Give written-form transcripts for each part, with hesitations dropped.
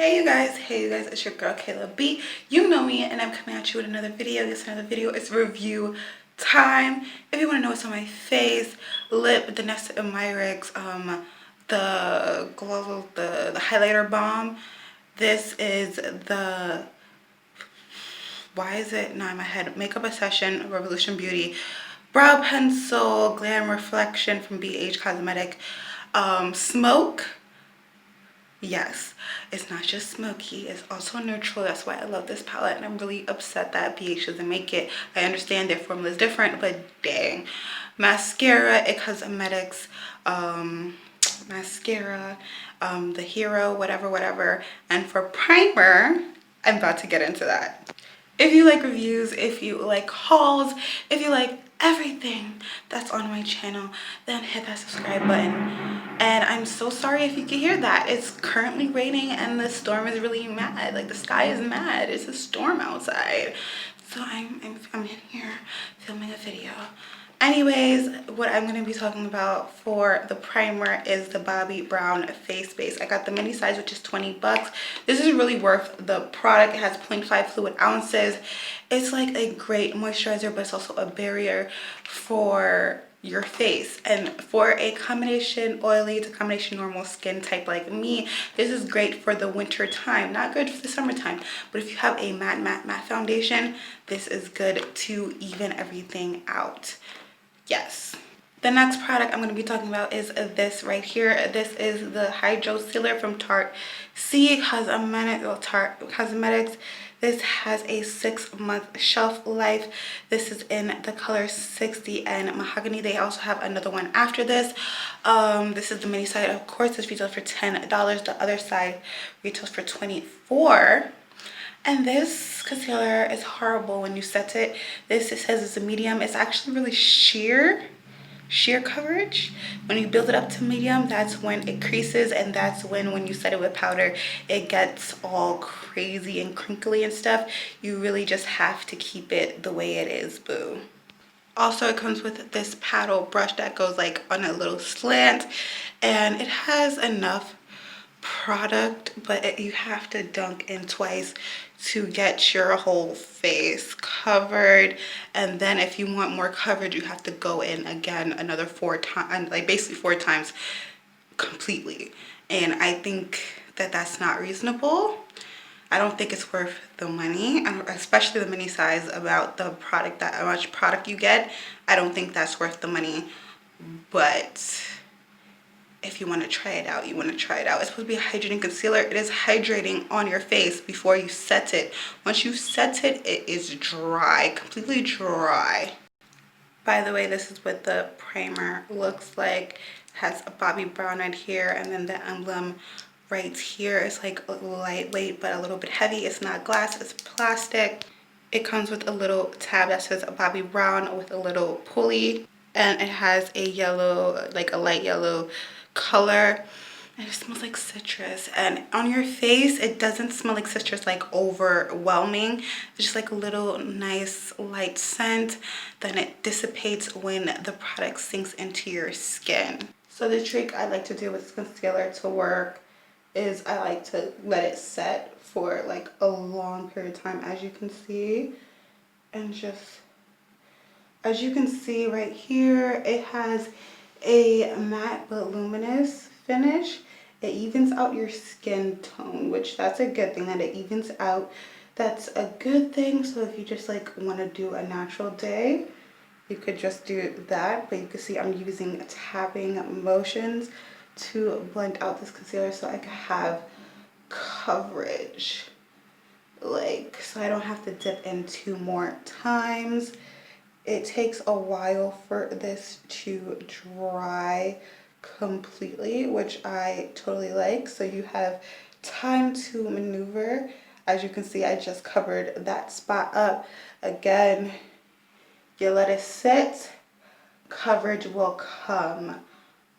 Hey you guys, it's your girl Kayla B. You know me, and I'm coming at you with another video. This another video. It's review time. If you want to know what's on my face, lip, the Nesta and Myrex, the glow, the highlighter balm. This is the, why is it not in my head? Makeup Obsession Revolution Beauty brow pencil glam reflection from BH Cosmetic. Smoke. Yes, it's not just smoky, it's also neutral. That's why I love this palette, and I'm really upset that BH doesn't make it. I understand their formula is different, but dang. Mascara, It Cosmetics mascara, the Hero, whatever. And for primer, I'm about to get into that. If you like reviews, if you like hauls, if you like everything that's on my channel, then hit that subscribe button. And I'm so sorry if you can hear that. It's currently raining and the storm is really mad. Like, the sky is mad. It's a storm outside. So I'm in here filming a video. Anyways, what I'm going to be talking about for the primer is the Bobbi Brown face base. I got the mini size, which is 20 bucks. This is really worth the product. It has 0.5 fluid ounces. It's like a great moisturizer, but it's also a barrier for your face. And for a combination oily to combination normal skin type like me, this is great for the winter time. Not good for the summertime, but if you have a matte foundation, this is good to even everything out. Yes. The next product I'm going to be talking about is this right here. This is the Hydro Sealer from Tarte Cosmetics. This has a 6-month shelf life. This is in the color 60 and mahogany. They also have another one after this. This is the mini side. Of course, this retails for $10. The other side retails for $24. And this concealer is horrible when you set it. It says it's a medium. It's actually really sheer coverage. When you build it up to medium, that's when it creases, and that's when you set it with powder, it gets all crazy and crinkly and stuff. You really just have to keep it the way it is, boo. Also, it comes with this paddle brush that goes like on a little slant, and it has enough product, but you have to dunk in twice to get your whole face covered. And then if you want more coverage, you have to go in again another 4 times, like basically 4 times completely. And I think that that's not reasonable. I don't think it's worth the money, especially the mini size. About the product, that how much product you get, I don't think that's worth the money. But if you want to try it out, you want to try it out. It's supposed to be a hydrating concealer. It is hydrating on your face before you set it. Once you set it, it is dry, completely dry. By the way, this is what the primer looks like. It has a Bobbi Brown right here, and then the emblem right here is like lightweight but a little bit heavy. It's not glass, it's plastic. It comes with a little tab that says Bobbi Brown with a little pulley, and it has a yellow, like a light yellow color, and it smells like citrus. And on your face, it doesn't smell like citrus, like overwhelming. It's just like a little nice light scent. Then it dissipates when the product sinks into your skin. So the trick I like to do with concealer to work is I like to let it set for like a long period of time, as you can see. And just, as you can see right here, it has a matte but luminous finish. It evens out your skin tone, which that's a good thing, that it evens out. That's a good thing. So if you just like want to do a natural day, you could just do that. But you can see I'm using tapping motions to blend out this concealer so I can have coverage, like, so I don't have to dip in 2 more times. It takes a while for this to dry completely, which I totally like. So you have time to maneuver. As you can see, I just covered that spot up. Again, you let it sit, coverage will come.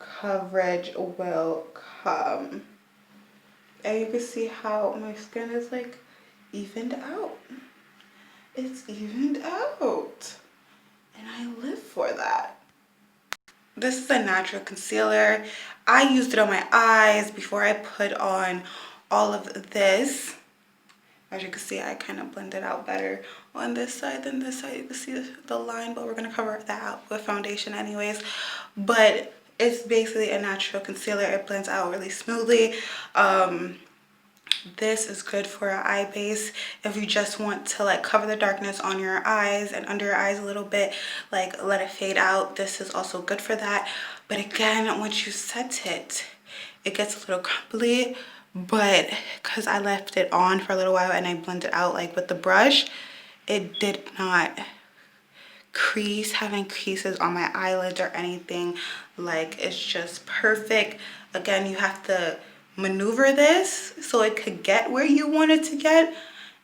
Coverage will come. And you can see how my skin is like evened out. It's evened out. And I live for that. This is a natural concealer. I used it on my eyes before I put on all of this. As you can see, I kind of blended out better on this side than this side. You can see the line, but we're going to cover that out with foundation anyways. But it's basically a natural concealer. It blends out really smoothly. This is good for an eye base if you just want to like cover the darkness on your eyes and under your eyes a little bit, like let it fade out. This is also good for that. But again, once you set it, it gets a little crumbly, but because I left it on for a little while and I blended out like with the brush, it did not have any creases on my eyelids or anything. Like, it's just perfect. Again, you have to maneuver this so it could get where you want it to get,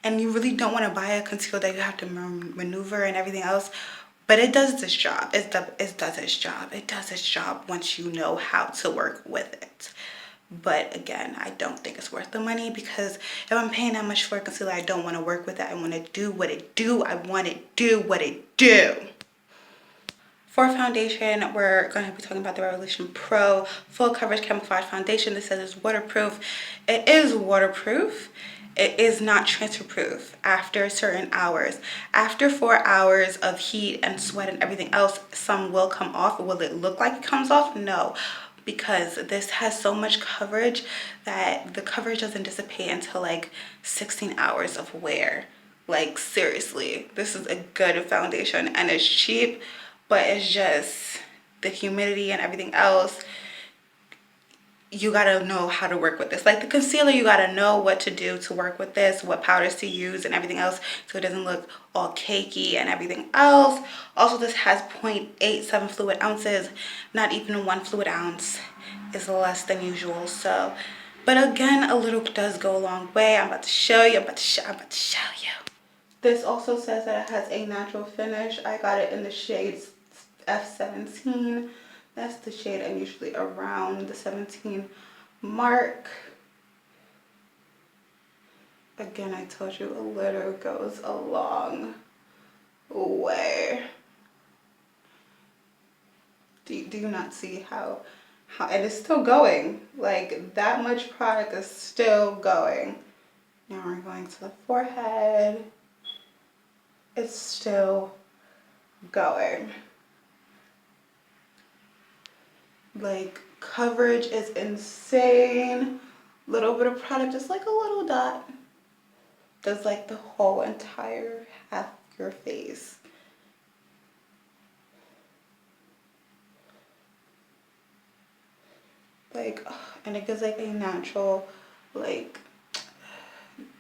and you really don't want to buy a concealer that you have to maneuver and everything else. But it does this job. It does its job. It does its job once you know how to work with it. But again, I don't think it's worth the money, because if I'm paying that much for a concealer, I don't want to work with it. I want to do what it do. I want to do what it do. For foundation, we're going to be talking about the Revolution Pro Full Coverage Camouflage Foundation. This says it's waterproof. It is waterproof. It is not transfer proof after certain hours. After 4 hours of heat and sweat and everything else, some will come off. Will it look like it comes off? No, because this has so much coverage that the coverage doesn't dissipate until like 16 hours of wear. Like, seriously, this is a good foundation, and it's cheap, but it's just the humidity and everything else. You gotta know how to work with this. Like the concealer, you gotta know what to do to work with this, what powders to use and everything else, so it doesn't look all cakey and everything else. Also, this has 0.87 fluid ounces. Not even 1 fluid ounce is less than usual. So, but again, a little does go a long way. I'm about to show you. I'm about to show you. This also says that it has a natural finish. I got it in the shade F17. That's the shade I'm usually around the 17 mark. Again, I told you a little goes a long way. Do you not see how and it's still going? Like, that much product is still going. Now we're going to the forehead. It's still going. Like, coverage is insane. Little bit of product, just like a little dot, does like the whole entire half of your face. Like, and it gives like a natural, like,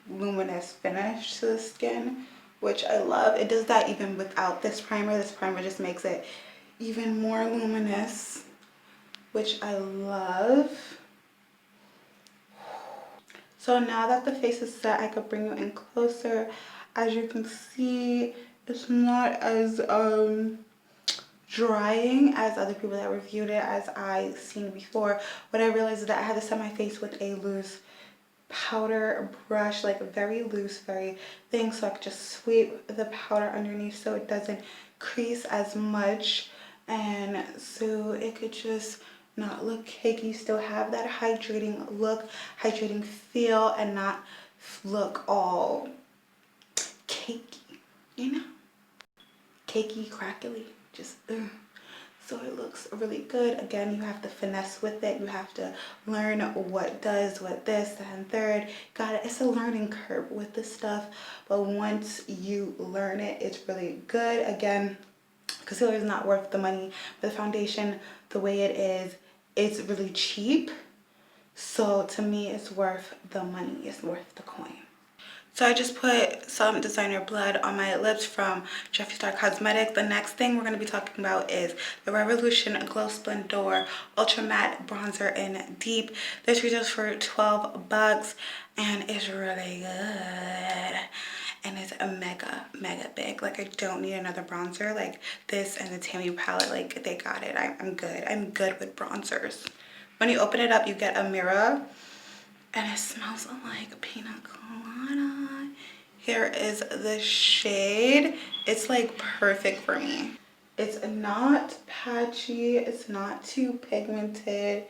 luminous finish to the skin, which I love. It does that even without this primer. This primer just makes it even more luminous, which I love. So now that the face is set, I could bring you in closer. As you can see, it's not as drying as other people that reviewed it, as I seen before. What I realized is that I had to set my face with a loose powder brush, like very loose, very thin, so I could just sweep the powder underneath so it doesn't crease as much, and so it could just not look cakey, still have that hydrating look, hydrating feel, and not look all cakey, you know? Cakey, crackly, just so it looks really good. Again, you have to finesse with it. You have to learn what does what, this, that, and third. Got it. It's a learning curve with this stuff, but once you learn it, it's really good. Again, concealer is not worth the money, but the foundation, the way it is, it's really cheap. So to me, it's worth the money. It's worth the coin. So I just put some designer blood on my lips from Jeffree Star Cosmetics. The next thing we're going to be talking about is the Revolution Glow Splendor Ultra Matte Bronzer in Deep. This retails for $12 and it's really good. And it's a mega big. Like, I don't need another bronzer. Like, this and the Tammy palette, like, they got it. I'm good. I'm good with bronzers. When you open it up, you get a mirror. And it smells like pina colada. Here is the shade. It's like perfect for me. It's not patchy. It's not too pigmented.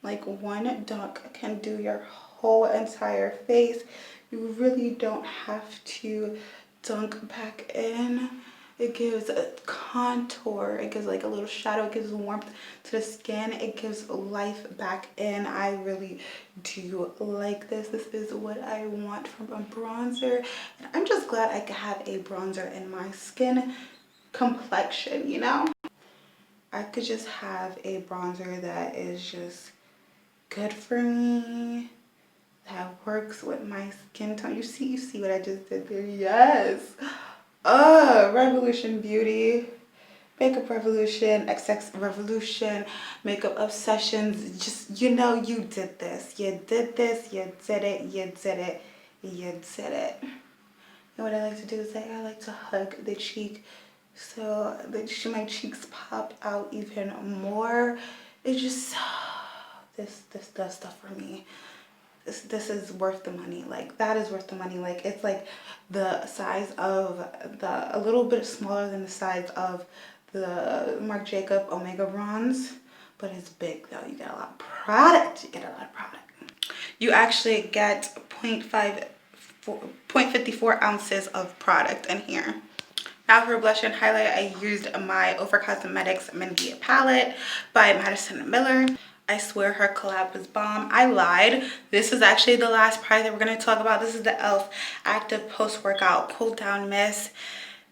Like, one dunk can do your whole entire face. You really don't have to dunk back in. It gives a contour, it gives like a little shadow, it gives warmth to the skin, it gives life back in. I really do like this. This is what I want from a bronzer, and I'm just glad I could have a bronzer in my skin complexion, you know? I could just have a bronzer that is just good for me, that works with my skin tone. You see what I just did there? Yes. Revolution Beauty, Makeup Revolution, XX Revolution, Makeup Obsessions. Just, you know, you did this. You did this. You did it. You did it. You did it. And what I like to do is I like to hug the cheek so that my cheeks pop out even more. It just, this does stuff for me. This is worth the money. Like, that is worth the money. Like, it's like the size of a little bit smaller than the size of the Marc Jacob Omega Bronze, but it's big though. You get a lot of product. You actually get 0.54 ounces of product in here. Now for blush and highlight, I used my Over Cosmetics Mindy palette by Madison Miller. I swear her collab was bomb. I lied. This is actually the last product that we're going to talk about. This is the e.l.f. Active Post-Workout Cool Down Mist.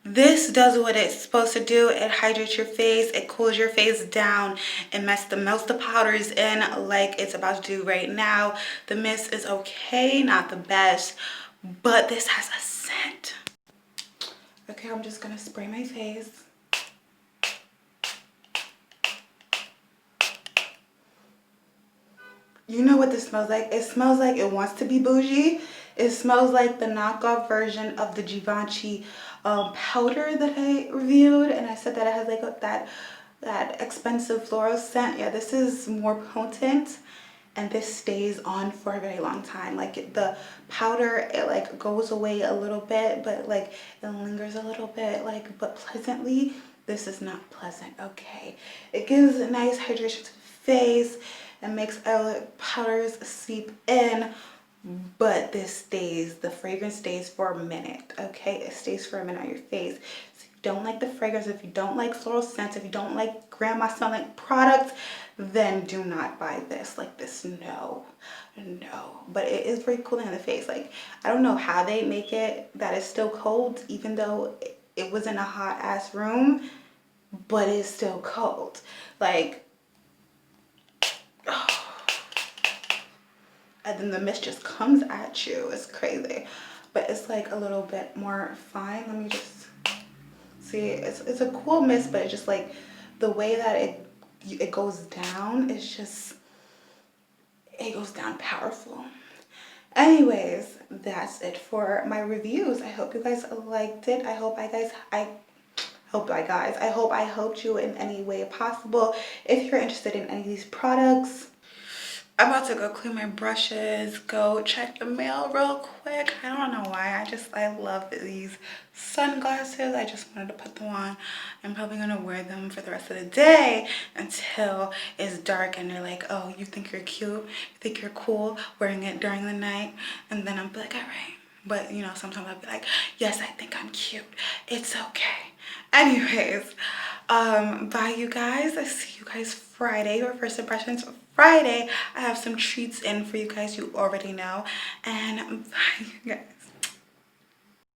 This does what it's supposed to do. It hydrates your face. It cools your face down. It melts the powders in like it's about to do right now. The mist is okay, not the best, but this has a scent. Okay, I'm just going to spray my face. You know what this smells like? It smells like it wants to be bougie. It smells like the knockoff version of the Givenchy powder that I reviewed, and I said that it has like that expensive floral scent. Yeah, this is more potent, and this stays on for a very long time. Like, the powder, it like goes away a little bit, but like it lingers a little bit, like, but pleasantly. This is not pleasant. Okay, it gives a nice hydration to the face and makes powders seep in, but this stays, the fragrance stays for a minute. Okay, it stays for a minute on your face. So if you don't like the fragrance, if you don't like floral scents, if you don't like grandma smelling products, then do not buy this. Like, this, no, but it is very cooling on the face. Like, I don't know how they make it that it's still cold, even though it was in a hot ass room, but it's still cold. Like, and then the mist just comes at you. It's crazy, but it's like a little bit more fine. Let me just see. It's a cool mist, but it's just like the way that it goes down. It's just, it goes down powerful. Anyways, that's it for my reviews. I hope you guys liked it. I hope I helped you in any way possible. If you're interested in any of these products, I'm about to go clean my brushes, go check the mail real quick. I don't know why. I love these sunglasses. I just wanted to put them on. I'm probably going to wear them for the rest of the day until it's dark and they're like, oh, you think you're cute? You think you're cool wearing it during the night? And then I'm like, all right. But, you know, sometimes I'll be like, yes, I think I'm cute. It's okay. Anyways, bye, you guys. I see you guys Friday, or First Impressions Friday. I have some treats in for you guys, you already know. And bye, you guys.